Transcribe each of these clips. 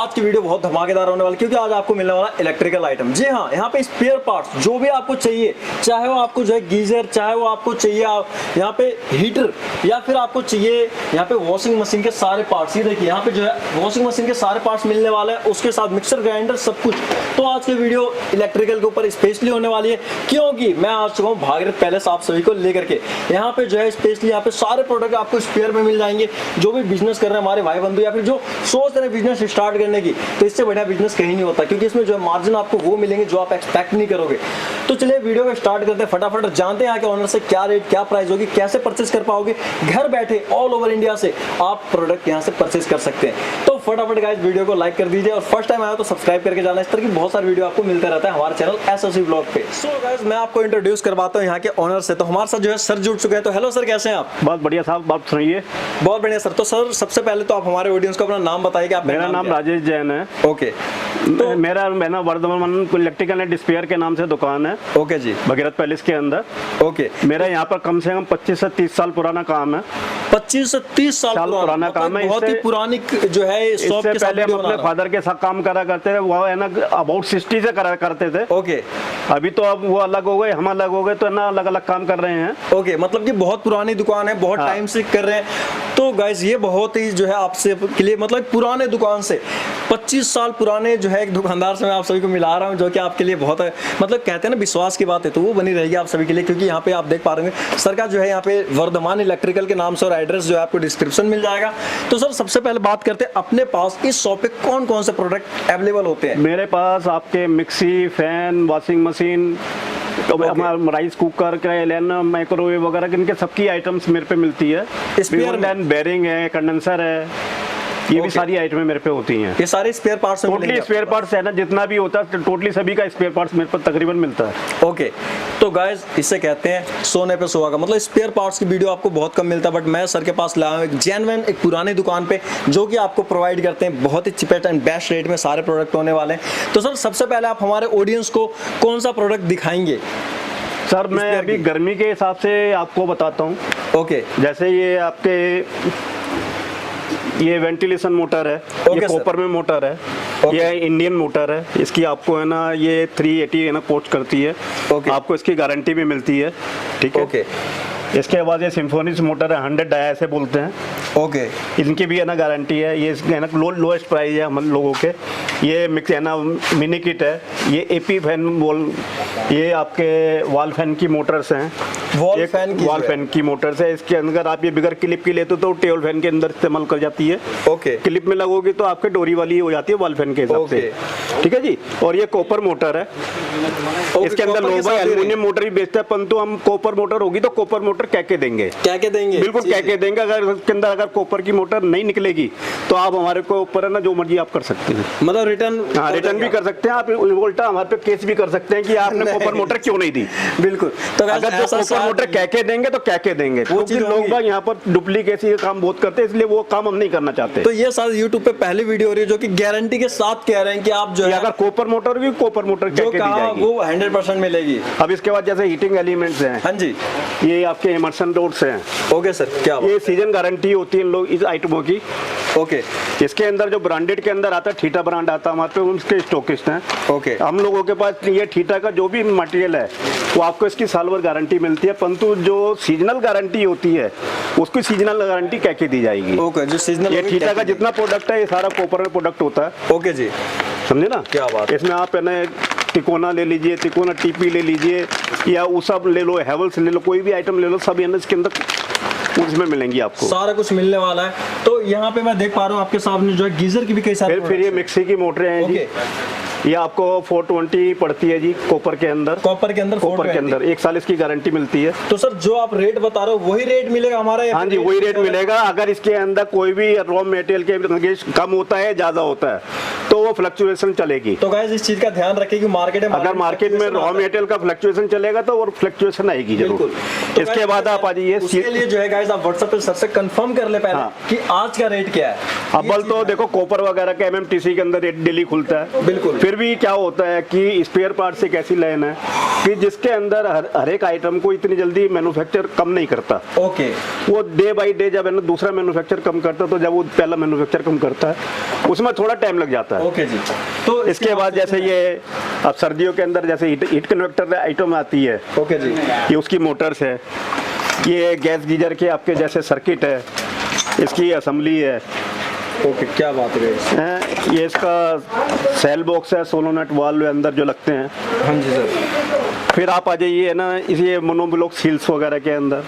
आज की वीडियो बहुत धमाकेदार होने वाली, क्योंकि आज आपको मिलने वाला इलेक्ट्रिकल आइटम। जी हाँ, यहाँ पे स्पेयर पार्ट्स जो भी आपको चाहिए, चाहे वो आपको जो है गीजर, चाहे वो आपको चाहिए यहाँ पे हीटर, या फिर आपको चाहिए यहाँ पे वॉशिंग मशीन के सारे पार्ट्स। ये देखिए यहाँ पे जो है वॉशिंग मशीन के सारे पार्ट्स मिलने वाले हैं, उसके साथ मिक्सर ग्राइंडर सब कुछ। तो आज की वीडियो इलेक्ट्रिकल के ऊपर स्पेशली होने वाली है, क्योंकि मैं आ चुका हूँ भागीरथ पैलेस आप सभी को लेकर के। यहाँ पे जो है स्पेशली यहाँ पे सारे प्रोडक्ट आपको स्पेयर में मिल जाएंगे। जो भी बिजनेस कर रहे हैं हमारे भाई बंधु, या फिर जो सोच रहे हैं बिजनेस स्टार्ट करने की, तो इससे बढ़िया बिजनेस कहीं नहीं होता, क्योंकि इसमें जो है मार्जिन आपको वो मिलेंगे जो आप एक्सपेक्ट नहीं करोगे। तो चलिए वीडियो को स्टार्ट करते हैं फटाफट, जानते हैं यहाँ के ऑनर से क्या रेट क्या प्राइस होगी, कैसे परचेस कर पाओगे। घर बैठे ऑल ओवर इंडिया से आप प्रोडक्ट यहाँ से परचेस कर सकते हैं। तो फटाफट गाइस वीडियो को लाइक कर दीजिए, और फर्स्ट टाइम आया तो सब्सक्राइब करके जाना। इस तरह की बहुत सारी वीडियो आपको मिलता रहता है हमारे चैनल एसओसी ब्लॉग पे। सो गाइस मैं आपको इंट्रोड्यूस करवाता हूँ यहाँ के ऑनर से। तो हमारे साथ जो है सर जुड़ चुके हैं। तो हेलो सर, कैसे हैं आप? बहुत बढ़िया साहब, बात सुनिए। बहुत बढ़िया सर। तो सर सबसे पहले तो आप हमारे ऑडियंस को अपना नाम बताइए कि आप। मेरा नाम राजेश जैन है। ओके। तो मेरा वर्धमान इलेक्ट्रिकल एंड स्पेयर के नाम से दुकान है। ओके जी। भागीरथ पैलेस के अंदर। ओके। मेरा यहाँ पर कम से कम 25 से 30 साल पुराना काम है। 25 से 30 साल पुराना काम है। बहुत ही पुरानी जो है शॉप के पहले हम अपने फादर के साथ काम करा करते थे, वो है ना अबाउट 60 से करा करते थे। ओके। अभी तो अब वो अलग हो गए, हम अलग हो गए, तो ना अलग अलग काम कर रहे हैं। ओके, मतलब कि बहुत पुरानी दुकान है, बहुत टाइम से कर रहे हैं। तो गाइस ये बहुत ही जो है आपसे के लिए मतलब पुराने दुकान से 25 साल पुराने जो है एक दुकानदार से मैं आप सभी को मिला रहा हूँ, जो कि आपके लिए बहुत है, मतलब कहते हैं ना विश्वास की बात है, तो वो बनी रहेगी आप सभी के लिए। क्योंकि यहाँ पे आप देख पा रहे हैं सर का जो है यहाँ पे वर्धमान इलेक्ट्रिकल के नाम से, और एड्रेस जो है आपको डिस्क्रिप्शन मिल जाएगा। तो सर सबसे पहले बात करते हैं अपने पास इस शॉप पे कौन कौन से प्रोडक्ट अवेलेबल होते हैं। मेरे पास आपके मिक्सी, फैन, वॉशिंग मशीन, हमारा राइस कुकर, माइक्रोवेव वगैरह, इनके सबकी आइटम्स मेरे पे मिलती है। स्पेयर बेरिंग है, कंडेंसर है, ये भी सारी आइटमें मेरे पे होती हैं। ये सारे spare parts totally spare parts है ना, जितना भी होता है टोटली सभी का स्पेयर पार्ट्स मेरे पर तकरीबन मिलता है। ओके। तो गाइस इसे कहते हैं सोने पे सुहागा, मतलब स्पेयर पार्ट्स की वीडियो आपको बहुत कम मिलता है, बट मैं सर के पास लाया हूँ एक जेन्युइन, एक पुरानी दुकान पे, जो कि आपको प्रोवाइड करते हैं बहुत ही चीपेस्ट एंड बेस्ट रेट में सारे प्रोडक्ट होने वाले हैं। तो सर सबसे पहले आप हमारे ऑडियंस को कौन सा प्रोडक्ट दिखाएंगे? सर मैं अभी गर्मी के हिसाब से आपको बताता हूँ। ओके। जैसे ये आपके ये वेंटिलेशन मोटर है, ये कॉपर में मोटर है, ये इंडियन मोटर है। इसकी आपको है ना ये 380 है ना कोट करती है। आपको इसकी गारंटी भी मिलती है, ठीक है। इसके बाद ये सिम्फोनिक्स मोटर है, 100 डाया ऐसे बोलते हैं। ओके। इनकी भी है ना गारंटी है। ये है ना लोएस्ट प्राइस है हम लोगों के। ये मिक्स है ना मिनी किट है। ये एपी फैन वॉल, ये आपके वॉल फैन की मोटर्स हैं। वॉल फैन की मोटर्स है। इसके अंदर आप ये बिगर क्लिप की लेते तो टेबल फैन के अंदर इस्तेमाल कर जाती है। ओके। क्लिप में लगोगी तो आपके डोरी वाली हो जाती है वॉल फैन के हिसाब से, ठीक है जी। और ये कॉपर मोटर है। इसके अंदर लोग भाई एल्युमिनियम मोटर ही बेचते हैं, परंतु हम कॉपर मोटर होगी तो कॉपर मोटर कह के देंगे। बिल्कुल कह के देंगे। अगर इसके अंदर अगर कॉपर की मोटर नहीं निकलेगी तो आप हमारे को ऊपर है ना जो मर्जी आप कर सकते हैं, मतलब रिटर्न भी कर सकते हैं। आप उल्टा हमारे पे केस भी कर सकते हैं कि आपने कॉपर मोटर क्यों नहीं दी। बिल्कुल। तो अगर जो कॉपर मोटर कह के देंगे तो कह के देंगे, क्योंकि लोग बाग यहाँ पर डुप्लीकेसी का काम बहुत करते हैं, इसलिए वो काम हम नहीं करना चाहते। तो ये सारी यूट्यूब पे पहली वीडियो हो रही है जो कि गारंटी के साथ कह रहे हैं कि आप जो है अगर कॉपर मोटर भी कॉपर मोटर कह के दी जाएगी, वो 100% मिलेगी। अब इसके बाद जैसे हीटिंग एलिमेंट्स हैं, हाँ जी, ये आपके इमर्शन डोर्स हैं। ओके सर, क्या ये सीजन गारंटी होती है इन लोग इस आइटमों की। ओके। इसके अंदर जो ब्रांडेड के अंदर आता है, ठीटा ब्रांड आता है हमारे पे, उसके स्टॉकिस्ट हैं। ओके। हम लोगों के पास ये ठीटा का जो भी मटेरियल है वो आपको इसकी साल भर गारंटी मिलती है, परंतु जो सीजनल गारंटी होती है उसकी सीजनल गारंटी कह के दी जाएगी। ओके। जो सीजनल, ये ठीटा का जितना प्रोडक्ट है ये सारा कॉपर में प्रोडक्ट होता है। ओके जी, समझे ना? क्या बात। इसमें आप है ना तिकोना ले लीजिए, तिकोना टीपी ले लीजिए, या उसब ले लो, हैवल्स ले लो, कोई भी आइटम ले लो, सब इसके अंदर उसमें मिलेंगी आपको, सारा कुछ मिलने वाला है। तो यहाँ पे मैं देख पा रहा हूँ आपके सामने जो है गीजर की भी कई सारे, फिर ये मिक्सी की मोटरें हैं जी। ये आपको 420 पड़ती है जी, कॉपर के अंदर 1 साल इसकी गारंटी मिलती है। तो सर जो आप रेट बता रहे हो वही रेट मिलेगा हमारा? हाँ जी, वही रेट मिलेगा। अगर इसके अंदर कोई भी रॉ मटेरियल के कम होता है, ज्यादा होता है, तो वो फ्लक्चुएशन चलेगी। तो गाइस इस चीज का ध्यान रखिए कि मार्केट में अगर मार्केट में रॉ मटेरियल का फ्लक्चुएशन चलेगा तो और फ्लक्चुएशन आएगी जरूर। तो इसके बाद आप आ जाइए, उसके लिए जो है गाइस आप व्हाट्सएप पे सर से कंफर्म कर ले पहले कि आज का रेट क्या है। अव्वल तो देखो कॉपर वगैरह का MMTC के अंदर रेट डेली खुलता है। बिल्कुल। फिर भी क्या होता है कि स्पेयर पार्ट्स एक ऐसी लाइन है कि जिसके अंदर हर एक आइटम को इतनी जल्दी मैन्युफैक्चर कम नहीं करता। ओके, वो डे बाय डे जब है ना दूसरा मैन्युफैक्चर कम करता है, तो जब वो पहला मैन्युफैक्चर कम करता है उसमें थोड़ा टाइम लग जाता है। ओके जी। तो इसके बाद जैसे ये अब सर्दियों के अंदर जैसे हीट कन्वेक्टर आइटम आती है, ओके जी, ये उसकी मोटर्स है, ये गैस गीजर के आपके जैसे सर्किट है, इसकी असेंबली है। ओके, क्या बात है। ये इसका सेल बॉक्स है, सोलोनेट वाल्व अंदर जो लगते हैं। हाँ जी सर। फिर आप आ जाइए है ना, ये मोनोब्लॉक सील्स वगैरह के अंदर,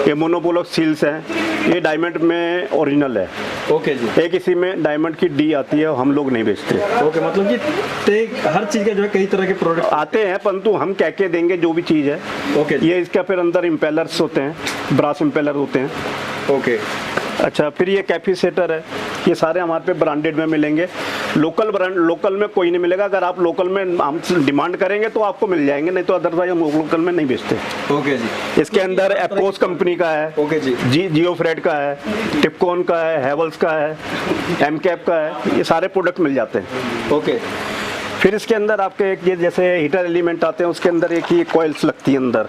ये मोनोब्लॉक सील्स हैं, ये डायमंड में ओरिजिनल है। ओके जी। एक इसी में डायमंड की डी आती है, हम लोग नहीं बेचते। ओके, मतलब कि हर चीज का जो है कई तरह के प्रोडक्ट आते हैं, परंतु हम कह के देंगे जो भी चीज़ है। ओके, ये इसका फिर अंदर इम्पेलर्स होते हैं, ब्रास इम्पेलर होते हैं। ओके, अच्छा, फिर ये कैपेसिटर है, ये सारे हमारे पे ब्रांडेड में मिलेंगे। लोकल में कोई नहीं मिलेगा। अगर आप लोकल में हम डिमांड करेंगे तो आपको मिल जाएंगे, नहीं तो अदरवाइज हम लोकल में नहीं बेचते। ओके जी। इसके अंदर एप्कोस कंपनी का है, ओके जी, जियो फ्रेड का है, टिपकॉन का है, हेवल्स का है, एमकैप का है, ये सारे प्रोडक्ट मिल जाते हैं। ओके, फिर इसके अंदर आपके एक ये जैसे हीटर एलिमेंट आते हैं, उसके अंदर एक ही कॉइल्स लगती है अंदर।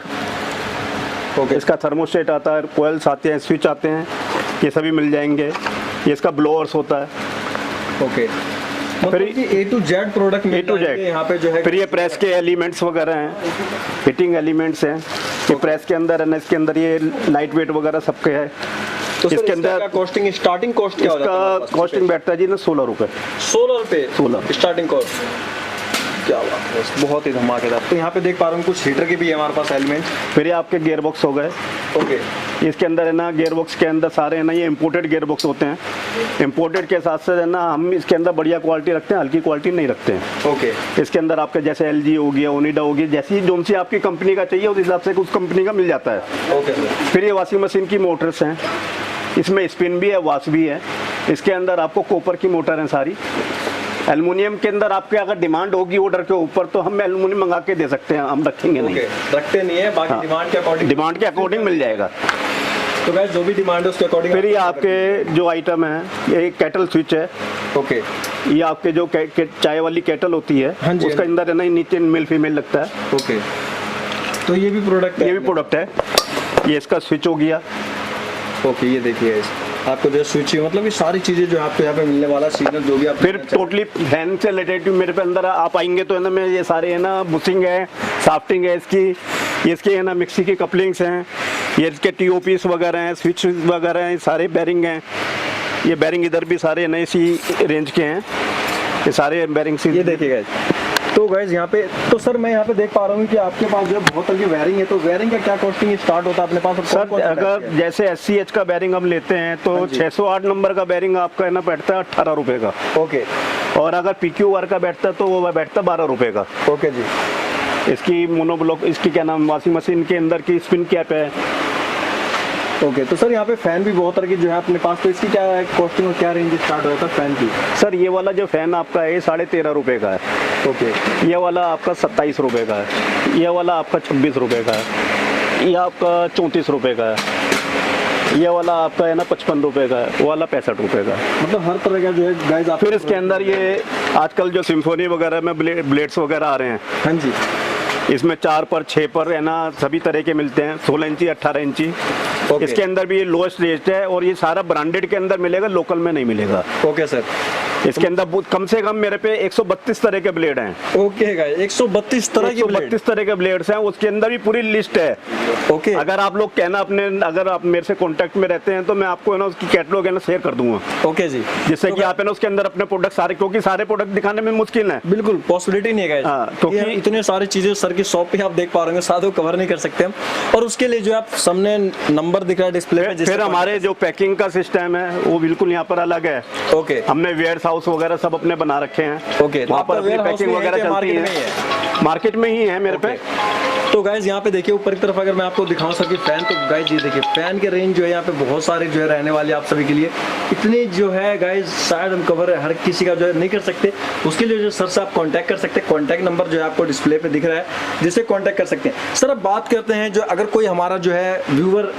ओके, इसका थर्मोस्टेट आता है, कॉइल्स आते हैं, स्विच आते हैं, ये सभी मिल जाएंगे। ये इसका ब्लोअर्स होता है। ओके, मतलब कि A to Z product A to Z यहाँ पे जो है। फिर ये प्रेस के एलिमेंट्स वगैरह हैं, हिटिंग एलिमेंट्स हैं, ये प्रेस के अंदर है ना, इसके अंदर ये लाइट वेट वगैरह सबके है। तो इसके अंदर कॉस्टिंग स्टार्टिंग कॉस्ट क्या हो जाता है? इसका कॉस्टिंग बैठता है जी ना 16 रुपये। 16 रुपये 16 स्टार्टिंग कॉस्ट। क्या बात है, बहुत ही धमाकेदार। तो यहाँ पे देख पा रहा हूँ कुछ हीटर के भी है हमारे पास एलिमेंट। फिर ये आपके गियर बॉक्स हो गए। ओके, इसके अंदर है ना गियर बॉक्स के अंदर सारे है ना ये इम्पोर्टेड गियर बॉक्स होते हैं। इम्पोर्टेड के साथ साथ है ना हम इसके अंदर बढ़िया क्वालिटी रखते हैं, हल्की क्वालिटी नहीं रखते हैं। ओके, इसके अंदर आपके जैसे LG हो गया, ओनिडा हो गया, जैसी जो सी आपकी कंपनी का चाहिए उस हिसाब से उस कंपनी का मिल जाता है। Okay sir. फिर ये वॉशिंग मशीन की मोटर्स हैं, इसमें स्पिन भी है, वॉश भी है। इसके अंदर आपको कॉपर की मोटर है सारी। एल्युमिनियम के अंदर आपके अगर डिमांड होगी ऑर्डर के ऊपर तो हम एल्युमिनियम मंगा के दे सकते हैं, हम रखेंगे नहीं। रखते नहीं है, बाकी हाँ। डिमांड के अकॉर्डिंग मिल जाएगा। तो गाइस जो भी डिमांड है उसके अकॉर्डिंग। फिर ये आपके जो आइटम है, ये कैटल स्विच है। ओके, ये आपके जो चाय वाली कैटल होती है, हाँ जी, उसका अंदर है ना नीचे मेल फीमेल लगता है। ओके, तो ये भी प्रोडक्ट है। ये भी प्रोडक्ट है। ये इसका स्विच हो गया। ओके, ये देखिए आपको जो स्विच मतलब ये सारी चीजें जो आपको यहाँ पे मिलने वाला सिग्नल जो भी आप। फिर टोटली फैन से रिलेटेड मेरे पे अंदर आप आएंगे तो है ना, मैं ये सारे है ना बुशिंग है, साफ्टिंग है इसकी, ये इसके है ना मिक्सी की कपलिंग्स हैं, ये इसके TOPs वगैरह हैं, स्विच वगैरह हैं, सारे बैरिंग हैं। ये बैरिंग इधर भी सारे है ना इसी रेंज के हैं, ये सारे बैरिंग से। ये देखिएगा। तो गाइज यहाँ पे तो सर मैं यहाँ पे देख पा रहा हूँ कि आपके पास जो बहुत सारी वायरिंग है, तो वायरिंग का क्या कॉस्टिंग स्टार्ट होता है अपने पास? सर अगर जैसे SCH का बैरिंग हम लेते हैं तो 608 नंबर का बैरिंग आपका है ना बैठता है 18 रुपये का। ओके, और अगर PQR का बैठता है तो वो बैठता है 12 रुपये का। ओके जी। इसकी मोनोब्लॉक, इसकी क्या नाम, वॉशिंग मशीन के अंदर की स्पिन कैप है। ओके, तो सर यहाँ पे फैन भी बहुत तरह की जो है अपने पास, तो इसकी क्या कॉस्टिंग और क्या रेंज स्टार्ट होता है फैन की? सर ये वाला जो फैन आपका है 13.5 रुपये का है। ओके, ये वाला आपका 27 रुपये का है। ये वाला आपका 26 रुपये का है। ये आपका 34 रुपये का है। ये वाला आपका है ना 55 रुपये का है। वो वाला 65 रुपये का है। मतलब हर तरह का जो है गाइस आप। फिर इसके अंदर ये आजकल जो सिम्फोनी वगैरह में ब्लेड्स वगैरह आ रहे हैं, हाँ जी, इसमें 4 पर 6 पर है ना सभी तरह के मिलते हैं, 16 इंची 18 इंची। ओके। इसके अंदर भी ये लोएस्ट रेट है और ये सारा ब्रांडेड के अंदर मिलेगा, लोकल में नहीं मिलेगा। Okay sir. इसके अंदर कम से कम मेरे पे 132 तरह के ब्लेड हैं। ओके गाइस, 132 तरह के ब्लेड। 132 तरह के ब्लेड्स हैं, उसके अंदर भी पूरी लिस्ट है। ओके, अगर आप लोग कहना अपने, अगर आप मेरे से कांटेक्ट में रहते हैं तो मैं आपको है ना उसकी कैटलॉग है ना शेयर कर दूंगा। ओके जी, जिससे कि आप है ना उसके अंदर अपने प्रोडक्ट सारे, क्योंकि सारे प्रोडक्ट दिखाने में मुश्किल है, बिल्कुल पॉसिबिलिटी नहीं है गाइस। हाँ, क्योंकि इतने सारी चीजें सर की शॉप पे आप देख पा रहे हैं, साथ में कवर नहीं कर सकते हम। और उसके लिए जो आप सामने नंबर दिख रहा है डिस्प्ले पे, फिर हमारे जो पैकिंग का सिस्टम है वो बिल्कुल यहाँ पर अलग है। ओके, हमने वेयर हाउस वगैरह सब अपने बना रखे हैं। ओके, वहाँ पर अपनी पैकिंग वगैरह चलती है, मार्केट में ही है मेरे पे। तो गाइज यहाँ पे देखिए ऊपर की तरफ अगर मैं आपको दिखाऊं सर की फैन, तो गाइज ये देखिए फैन के रेंज जो है यहाँ पे बहुत सारे जो है रहने वाले आप सभी के लिए। इतने जो है गाइज शायद हम कवर हर किसी का जो है नहीं कर सकते, उसके लिए जो सर से आप कांटेक्ट कर सकते हैं। कांटेक्ट नंबर जो है आपको डिस्प्ले पे दिख रहा है, जिससे कांटेक्ट कर सकते हैं। सर अब बात करते हैं जो अगर कोई हमारा जो है व्यूअर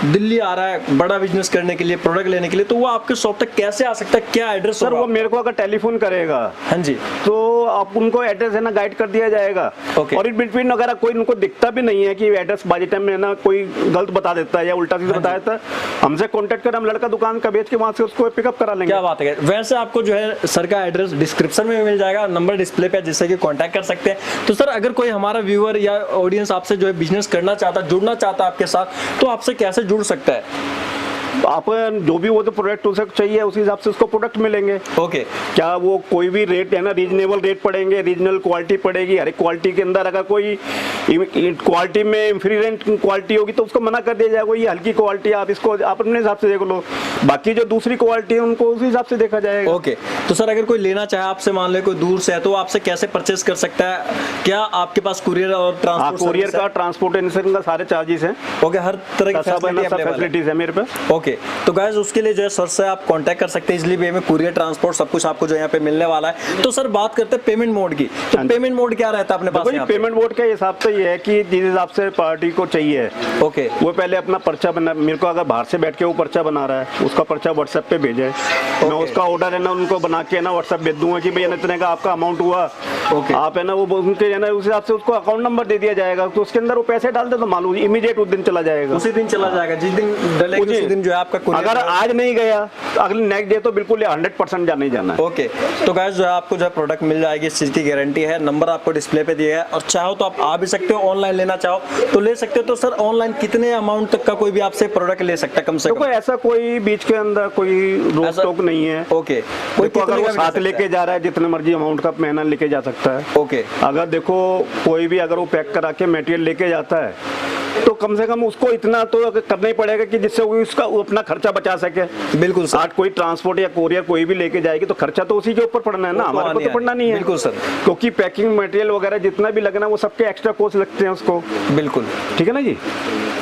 दिल्ली आ रहा है बड़ा बिजनेस करने के लिए, प्रोडक्ट लेने के लिए, तो वो आपके शॉप तक कैसे आ सकता है, क्या एड्रेस? सर वो मेरे को अगर टेलीफोन करेगा, हाँ जी, तो आप उनको एड्रेस है ना गाइड कर दिया जाएगा। ओके। और इन बिटवीन अगर कोई उनको दिखता भी नहीं है कि एड्रेस बाजी टाइम में ना कोई गलत बता देता है या उल्टा सीधा बता देता है, हमसे कांटेक्ट कर, हम लड़का दुकान का बेच के वहां से उसको पिकअप करा लेंगे। क्या बात है। वैसे आपको जो है सर का एड्रेस डिस्क्रिप्शन में मिल जाएगा, नंबर डिस्प्ले पे, जिससे कि कांटेक्ट कर सकते हैं। तो सर अगर कोई हमारा व्यूअर या ऑडियंस आपसे जो है बिजनेस करना चाहता, जुड़ना चाहता है आपके साथ, तो आपसे कैसे जुड़ सकता है? आप जो भी वो तो प्रोडक्ट उसे चाहिए उसी हिसाब से उसको प्रोडक्ट मिलेंगे। ओके। क्या वो कोई भी रेट है ना रीजनेबल रेट पड़ेंगे, रीजनल क्वालिटी पड़ेगी। हर एक क्वालिटी के अंदर अगर कोई क्वालिटी में इंफीरियर क्वालिटी होगी तो उसको मना कर दिया जाएगा, ये हल्की क्वालिटी, आप इसको आप अपने हिसाब से देख लो। बाकी जो दूसरी क्वालिटी है उनको उसी हिसाब से देखा जाएगा। ओके। तो सर अगर कोई लेना चाहे आपसे, मान ले कोई दूर से है, तो आपसे कैसे परचेस कर सकता है? क्या आपके पास कुरियर और ट्रांसपोर्ट? कुरियर का, ट्रांसपोर्टेशन का सारे चार्जेस हैं। ओके, हर तरह की फैसिलिटीज है मेरे पास। ओके। तो गाइस उसके लिए जो है सर से आप कांटेक्ट कर सकते हैं इजली वे में, कुरियर, ट्रांसपोर्ट सब कुछ आपको जो यहाँ पे मिलने वाला है। तो सर बात करते हैं पेमेंट मोड की, तो पेमेंट मोड क्या रहता है अपने पास? पेमेंट मोड के हिसाब से ये है कि जिस हिसाब से पार्टी को चाहिए, ओके, वो पहले अपना पर्चा बना, मेरे को अगर बाहर से बैठ के वो पर्चा बना रहा है, उसका पर्चा व्हाट्सएप पे भेजे, मैं उसका ऑर्डर है ना उनको बना के ना व्हाट्सएप भेज दूंगा कि भैया इतने का आपका अमाउंट हुआ। ओके। आप है ना वो उनके है ना उस हिसाब से उसको अकाउंट नंबर दे दिया जाएगा, तो उसके अंदर वो पैसे डाल दे तो मालूम इमीडिएट उस दिन चला जाएगा, उसी दिन चला जाएगा, जिस दिन डलेगा उसी दिन जो है आपका कुरियर। अगर आज नहीं गया तो अगले नेक्स्ट डे तो बिल्कुल 100% जाना ही जाना है। ओके। तो गाइस जो है आपको जो है प्रोडक्ट मिल जाएगी, इस चीज की गारंटी है। नंबर आपको डिस्प्ले पे दिया है, और चाहो तो आप आ भी सकते हो, ऑनलाइन लेना चाहो तो ले सकते हो। तो सर ऑनलाइन कितने अमाउंट तक का कोई भी आपसे प्रोडक्ट ले सकता है कम से कम? ऐसा कोई बीच के अंदर कोई रोक टोक नहीं है। ओके। कोई अगर वो साथ लेके जा रहा है जितने मर्जी अमाउंट का महीना लेके जा सकता है। ओके। अगर देखो कोई भी अगर वो पैक करा के मटेरियल लेके जाता है तो कम से कम उसको इतना तो करना ही पड़ेगा कि जिससे वो उसका वो अपना खर्चा बचा सके। बिल्कुल सर। आज कोई ट्रांसपोर्ट या कोरियर कोई भी लेके जाएगी तो खर्चा तो उसी के ऊपर पड़ना है ना, हमारे को तो पड़ना नहीं है। बिल्कुल सर। क्योंकि पैकिंग मटेरियल वगैरह जितना भी लगना वो सबके एक्स्ट्रा कॉस्ट लगते हैं उसको। बिल्कुल। ठीक है ना जी।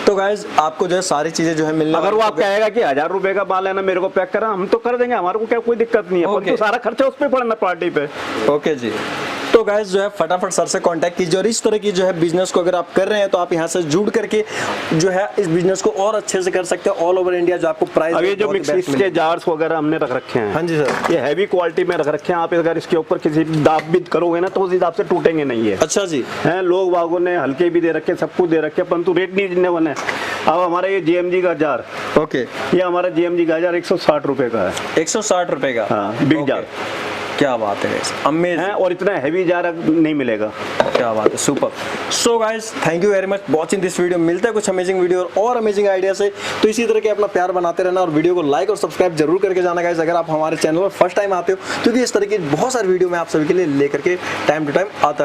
तो गाइज आपको जो है सारी चीजें जो है मिलने, अगर वो आप कहेगा कि 1000 रुपए का माल है ना मेरे को पैक करा, हम तो कर देंगे, हमारे को क्या कोई दिक्कत नहीं है, तो सारा खर्चा उस पे पड़ना पार्टी पे। ओके जी। तो गाइस जो है फटाफट सर से कांटेक्ट कीजिए, और इस तरह की जो है बिजनेस को अगर आप कर रहे हैं तो आप यहाँ से जुड़ करके जो है इस बिजनेस को और अच्छे से कर सकते हैं ऑल ओवर इंडिया। जो आपको प्राइस, अब ये जो मिक्स के जार्स वगैरह हमने रख रखे हैं, हाँ जी सर, ये हैवी क्वालिटी में रख रखे हैं। आप अगर इसके ऊपर किसी दाब भी करोगे ना तो उस हिसाब से टूटेंगे नहीं है। अच्छा जी। हैं लोग बागों ने हल्के भी दे रखे, सब कुछ दे रखे, परंतु रेट नहीं देने वाले। अब हमारा ये GMG का जार, ओके, ये हमारा GMG का जार 160 रुपए का है। 160 रुपए का? हाँ, बिग जार। क्या बात है, अमेजिंग। और इतना हैवी जार नहीं मिलेगा। क्या बात है, super. So guys thank you very much watching this video. मिलता है कुछ अमेजिंग वीडियो और अमेजिंग आइडिया से, तो इसी तरह के अपना प्यार बनाते रहना, और वीडियो को लाइक और सब्सक्राइब जरूर करके जाना गाइस अगर आप हमारे चैनल पर फर्स्ट टाइम आते हो, क्योंकि इस तरह की बहुत सारी वीडियो मैं आप सभी के लिए लेकर के टाइम टू टाइम आता